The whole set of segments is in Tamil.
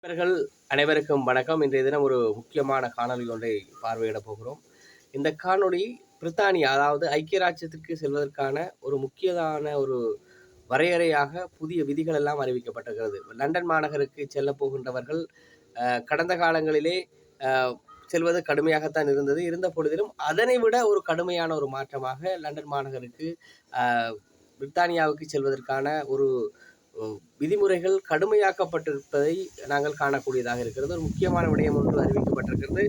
நண்பர்கள் அனைவருக்கும் வணக்கம். இன்றைய தினம் ஒரு முக்கியமான காணொளி ஒன்றை பார்வையிட போகிறோம். இந்த காணொளி பிரித்தானியா, அதாவது ஐக்கிய ராஜ்யத்திற்கு செல்வதற்கான ஒரு முக்கியமான ஒரு வரையறையாக புதிய விதிகள் எல்லாம் அறிவிக்கப்பட்டிருக்கிறது. லண்டன் மாநகருக்கு செல்ல போகின்றவர்கள் கடந்த காலங்களிலே செல்வது கடுமையாகத்தான் இருந்தது. இருந்த பொழுதிலும் அதனை விட ஒரு கடுமையான ஒரு மாற்றமாக லண்டன் மாநகருக்கு பிரித்தானியாவுக்கு செல்வதற்கான ஒரு விதிமுறைகள் கடுமையாக்கப்பட்டிருப்பதை நாங்கள் காணக்கூடியதாக இருக்கிறது. ஒரு முக்கியமான விடயம் ஒன்று அறிவிக்கப்பட்டிருக்கிறது.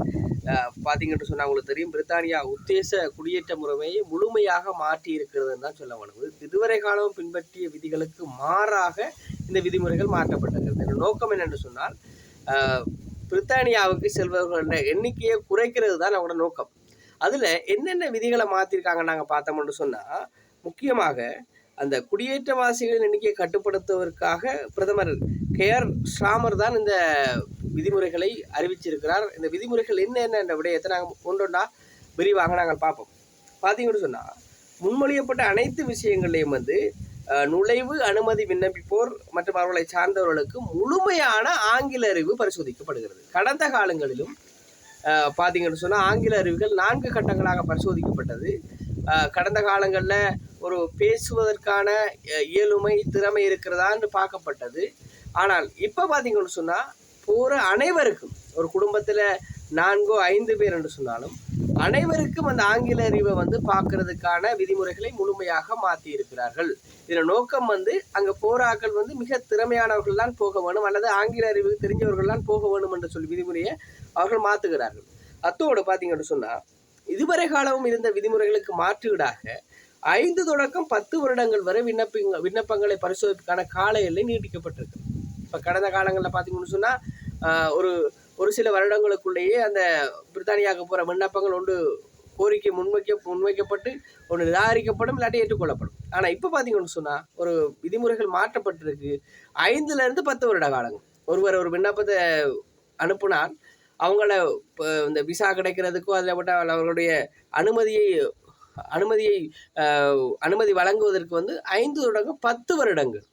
பார்த்தீங்கன்னு சொன்னால் உங்களுக்கு தெரியும், பிரித்தானியா உத்தேச குடியேற்ற முறைமையை முழுமையாக மாற்றி இருக்கிறதுன்னு தான் சொல்ல வேணும். இதுவரை காலம் பின்பற்றிய விதிகளுக்கு மாறாக இந்த விதிமுறைகள் மாற்றப்பட்டிருக்கிறது. இந்த நோக்கம் என்னென்று சொன்னால், பிரித்தானியாவுக்கு செல்பவர்கள எண்ணிக்கையை குறைக்கிறது தான் அவங்களோட நோக்கம். அதில் என்னென்ன விதிகளை மாற்றிருக்காங்க நாங்கள் பார்த்தோம்னு சொன்னால், முக்கியமாக அந்த குடியேற்றவாசிகளின் எண்ணிக்கையை கட்டுப்படுத்துவதற்காக பிரதமர் கேர் ஸ்டார்மர் தான் இந்த விதிமுறைகளை அறிவிச்சிருக்கிறார். இந்த விதிமுறைகள் என்னென்ன என்ற விடயத்தை நாங்கள் கொண்டோண்டா விரிவாக நாங்கள் பார்ப்போம். பார்த்தீங்கன்னு சொன்னால், முன்மொழியப்பட்ட அனைத்து விஷயங்களையும் நுழைவு அனுமதி விண்ணப்பிப்போர் மற்றும் அவர்களை சார்ந்தவர்களுக்கு முழுமையான ஆங்கில அறிவு பரிசோதிக்கப்படுகிறது. கடந்த காலங்களிலும் பார்த்தீங்கன்னு சொன்னால் ஆங்கில அறிவுகள் 4 கட்டங்களாக பரிசோதிக்கப்பட்டது. கடந்த காலங்களில் ஒரு பேசுவதற்கான இயலுமை திறமை இருக்கிறதான்னு பார்க்கப்பட்டது. ஆனால் இப்போ பார்த்தீங்கன்னு சொன்னால் போகிற அனைவருக்கும், ஒரு குடும்பத்தில் 4-5 பேர் என்று சொன்னாலும் அனைவருக்கும் அந்த ஆங்கில அறிவை பார்க்கறதுக்கான விதிமுறைகளை முழுமையாக மாற்றி இருக்கிறார்கள். இதில் நோக்கம் அங்கே போராக்கள் மிக திறமையானவர்கள் தான் போக வேணும், அல்லது ஆங்கில அறிவு தெரிஞ்சவர்கள் தான் போக வேணும் என்று சொல்லி விதிமுறையை அவர்கள் மாற்றுகிறார்கள். அத்தோடு பார்த்தீங்கன்னு சொன்னால், இதுவரை காலமும் இருந்த விதிமுறைகளுக்கு மாற்றீடாக 5 தொடக்கம் 10 வருடங்கள் வரை விண்ணப்பங்களை பரிசோதிப்புக்கான கால எல்லை நீட்டிக்கப்பட்டிருக்கு. இப்போ கடந்த காலங்களில் பார்த்தீங்கன்னு சொன்னால் ஒரு சில வருடங்களுக்குள்ளேயே அந்த பிரித்தானியாவுக்கு போகிற விண்ணப்பங்கள் கோரிக்கை முன்வைக்கப்பட்டு நிராகரிக்கப்படும், இல்லாட்டி ஏற்றுக்கொள்ளப்படும். ஆனால் இப்போ பார்த்தீங்கன்னு சொன்னால் ஒரு விதிமுறைகள் மாற்றப்பட்டிருக்கு. 5லேருந்து 10 வருட காலங்கள் ஒருவர் ஒரு விண்ணப்பத்தை அனுப்புனால் அவங்கள இந்த விசா கிடைக்கிறதுக்கோ அதில் விட்டால் அவர்களுடைய அனுமதி வழங்குவதற்கு 5 தொடக்கம் 10 வருடங்கள்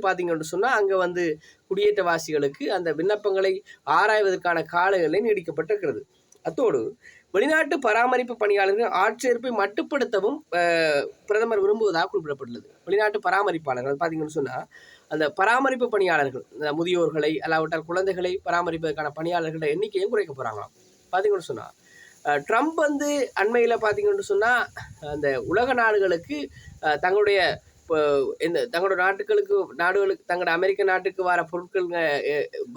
பார்த்தீங்கன்னு சொன்னால் அங்கே குடியேற்றவாசிகளுக்கு அந்த விண்ணப்பங்களை ஆராய்வதற்கான கால எல்லை நீடிக்கப்பட்டிருக்கிறது. அத்தோடு வெளிநாட்டு பராமரிப்பு பணியாளர்கள் ஆட்சேர்ப்பை மட்டுப்படுத்தவும் பிரதமர் விரும்புவதாக குறிப்பிடப்பட்டுள்ளது. வெளிநாட்டு பராமரிப்பாளர்கள் பார்த்தீங்கன்னு சொன்னால் அந்த பராமரிப்பு பணியாளர்கள், முதியோர்களை அல்லாவிட்டால் குழந்தைகளை பராமரிப்பதற்கான பணியாளர்களோட எண்ணிக்கையும் குறைக்க போகிறாங்களாம். பார்த்தீங்கன்னு சொன்னால் ட்ரம்ப் அண்மையில் பார்த்தீங்கன்னு சொன்னால் அந்த உலக நாடுகளுக்கு தங்களுடைய தங்களோட தங்களோட அமெரிக்க நாட்டுக்கு வர பொருட்கள்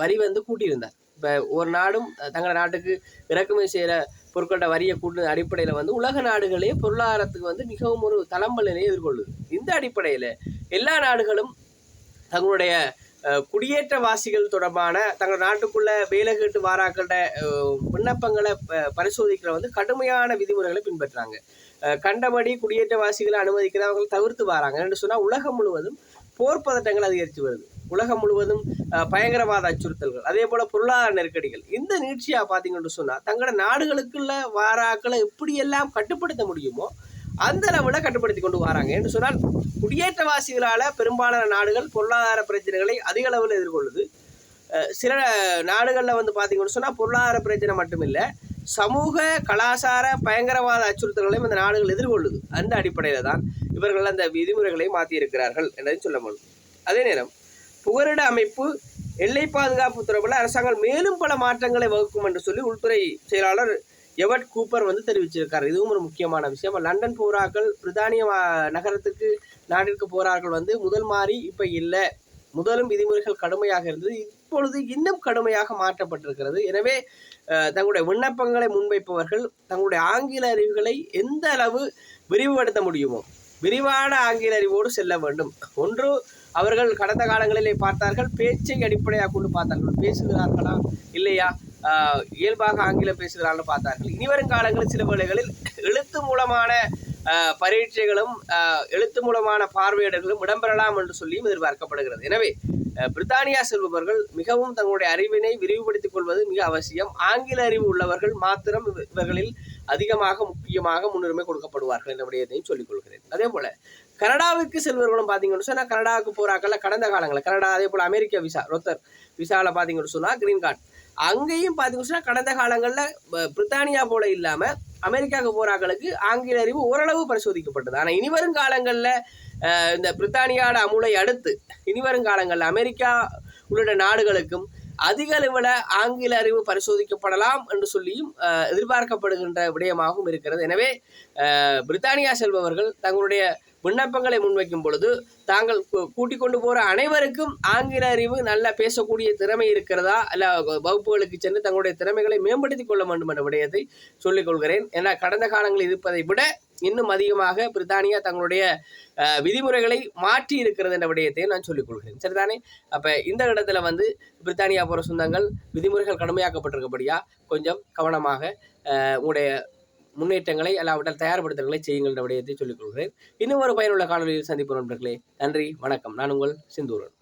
வரி கூட்டியிருந்தார். இப்போ ஒரு நாடும் தங்களோட நாட்டுக்கு இறக்குமதி செய்கிற பொருட்களோட வரியை கூட்டு அடிப்படையில் உலக நாடுகளே பொருளாதாரத்துக்கு மிகவும் ஒரு தளம்பல் நிலையை எதிர்கொள்ளுது. இந்த அடிப்படையில் எல்லா நாடுகளும் தங்களுடைய குடியேற்றவாசிகள் தொடர்பான தங்கள் நாட்டுக்குள்ள வேலை கேட்டு வாராக்கள விண்ணப்பங்களை பரிசோதிக்கிற கடுமையான விதிமுறைகளை பின்பற்றுறாங்க. கண்டபடி குடியேற்றவாசிகளை அனுமதிக்கிறவங்க தவிர்த்து வராங்க என்று சொன்னால் உலகம் முழுவதும் போர் பதட்டங்கள் அதிகரித்து வருது. உலகம் முழுவதும் பயங்கரவாத அச்சுறுத்தல்கள், அதே போல பொருளாதார நெருக்கடிகள், இந்த நீட்சியாக பார்த்தீங்கன்னு சொன்னால் தங்களோட நாடுகளுக்குள்ள வாராக்களை எப்படியெல்லாம் கட்டுப்படுத்த முடியுமோ அந்த அளவில் கட்டுப்படுத்தி கொண்டு வராங்க என்று சொன்னால் குடியேற்றவாசிகளால் பெரும்பாலான நாடுகள் பொருளாதார பிரச்சனைகளை அதிக அளவில் எதிர்கொள்ளுது. சில நாடுகளில் பார்த்தீங்கன்னு சொன்னால் பொருளாதார பிரச்சனை மட்டுமில்லை, சமூக கலாச்சார பயங்கரவாத அச்சுறுத்தல்களையும் இந்த நாடுகள் எதிர்கொள்ளுது. அந்த அடிப்படையில் தான் இவர்கள் அந்த விதிமுறைகளை மாற்றியிருக்கிறார்கள் என்பதையும் சொல்ல முடியும். அதே நேரம் புகலிட அமைப்பு, எல்லை பாதுகாப்பு தொடர்பில் அரசாங்கம் மேலும் பல மாற்றங்களை வகுக்கும் என்று சொல்லி உள்துறை செயலாளர் எவர்ட் கூப்பர் தெரிவிச்சிருக்காரு. இதுவும் ஒரு முக்கியமான விஷயம். லண்டன் போராக்கள் பிரித்தானிய நகரத்துக்கு நாட்டிற்கு போராக்கள் முதல் மாதிரி இப்போ இல்லை. முதலும் விதிமுறைகள் கடுமையாக இருந்தது, இப்பொழுது இன்னும் கடுமையாக மாற்றப்பட்டிருக்கிறது. எனவே தங்களுடைய விண்ணப்பங்களை முன்வைப்பவர்கள் தங்களுடைய ஆங்கில அறிவுகளை எந்த அளவு விரிவுபடுத்த முடியுமோ விரிவான ஆங்கில அறிவோடு செல்ல வேண்டும். ஒன்று, அவர்கள் கடந்த காலங்களிலே பார்த்தார்கள், பேச்சை அடிப்படையாக கொண்டு பார்த்தார்கள், பேசுகிறார்களா இல்லையா, இயல்பாக ஆங்கிலம் பேசுகிறார்கள் பார்த்தார்கள். இனிவரும் காலங்களில் சில வேளைகளில் எழுத்து மூலமான பரீட்சைகளும் எழுத்து மூலமான பார்வையிடல்களும் இடம்பெறலாம் என்று சொல்லியும் எதிர்பார்க்கப்படுகிறது. எனவே பிரித்தானியா செல்பவர்கள் மிகவும் தங்களுடைய அறிவினை விரிவுபடுத்திக் கொள்வது மிக அவசியம். ஆங்கில அறிவு உள்ளவர்கள் மாத்திரம் இவர்களில் அதிகமாக முக்கியமாக முன்னுரிமை கொடுக்கப்படுவார்கள் என்ற விடயத்தையும் சொல்லிக் கொள்கிறேன். அதே போல கனடாவுக்கு செல்வர்களும் பார்த்தீங்கன்னு சொன்னால் கனடாவுக்கு போறாக்கல கடந்த காலங்களில் கனடா அதே போல் அமெரிக்க விசா ரொத்தர் விசாவில் பார்த்தீங்கன்னு சொன்னால் கிரீன் கார்டு அங்கேயும் பார்த்தீங்கன்னு சொன்னால் கடந்த காலங்களில் பிரித்தானியா போல இல்லாமல் அமெரிக்காவுக்கு போறாக்களுக்கு ஆங்கில அறிவு ஓரளவு பரிசோதிக்கப்பட்டது. ஆனால் இனிவரும் காலங்களில் இந்த பிரித்தானியாவோட அமுலை அடுத்து இனிவரும் காலங்களில் அமெரிக்கா உள்ளிட்ட நாடுகளுக்கும் அதிக அளவில் ஆங்கில அறிவு பரிசோதிக்கப்படலாம் என்று சொல்லியும் எதிர்பார்க்கப்படுகின்ற விடயமாகவும் இருக்கிறது. எனவே பிரித்தானியா செல்பவர்கள் தங்களுடைய விண்ணப்பங்களை முன்வைக்கும் பொழுது தாங்கள் கூட்டிக் கொண்டு போகிற அனைவருக்கும் ஆங்கில அறிவு நல்ல பேசக்கூடிய திறமை இருக்கிறதா அல்ல வகுப்புகளுக்கு சென்று தங்களுடைய திறமைகளை மேம்படுத்திக் கொள்ள வேண்டும் என்ற விடயத்தை சொல்லிக் கொள்கிறேன். ஏன்னா கடந்த காலங்களில் இருப்பதை விட இன்னும் அதிகமாக பிரித்தானியா தங்களுடைய விதிமுறைகளை மாற்றி இருக்கிறது என்ற விடயத்தை நான் சொல்லிக் கொள்கிறேன். சரிதானே? அப்போ இந்த இடத்துல பிரித்தானியா போகிற சொந்தங்கள் விதிமுறைகள் கடுமையாக்கப்பட்டிருக்கபடியா கொஞ்சம் கவனமாக உங்களுடைய முன்னேற்றங்களை அல்லாவிட்டால் தயார்படுத்தல்களை செய்யுங்கள் என்ற விடயத்தை சொல்லிக் கொள்கிறேன். இன்னும் ஒரு பயனுள்ள காணொலியில் சந்திப்போம் நண்பர்களே. நன்றி, வணக்கம். நான் உங்கள் சிந்தூரன்.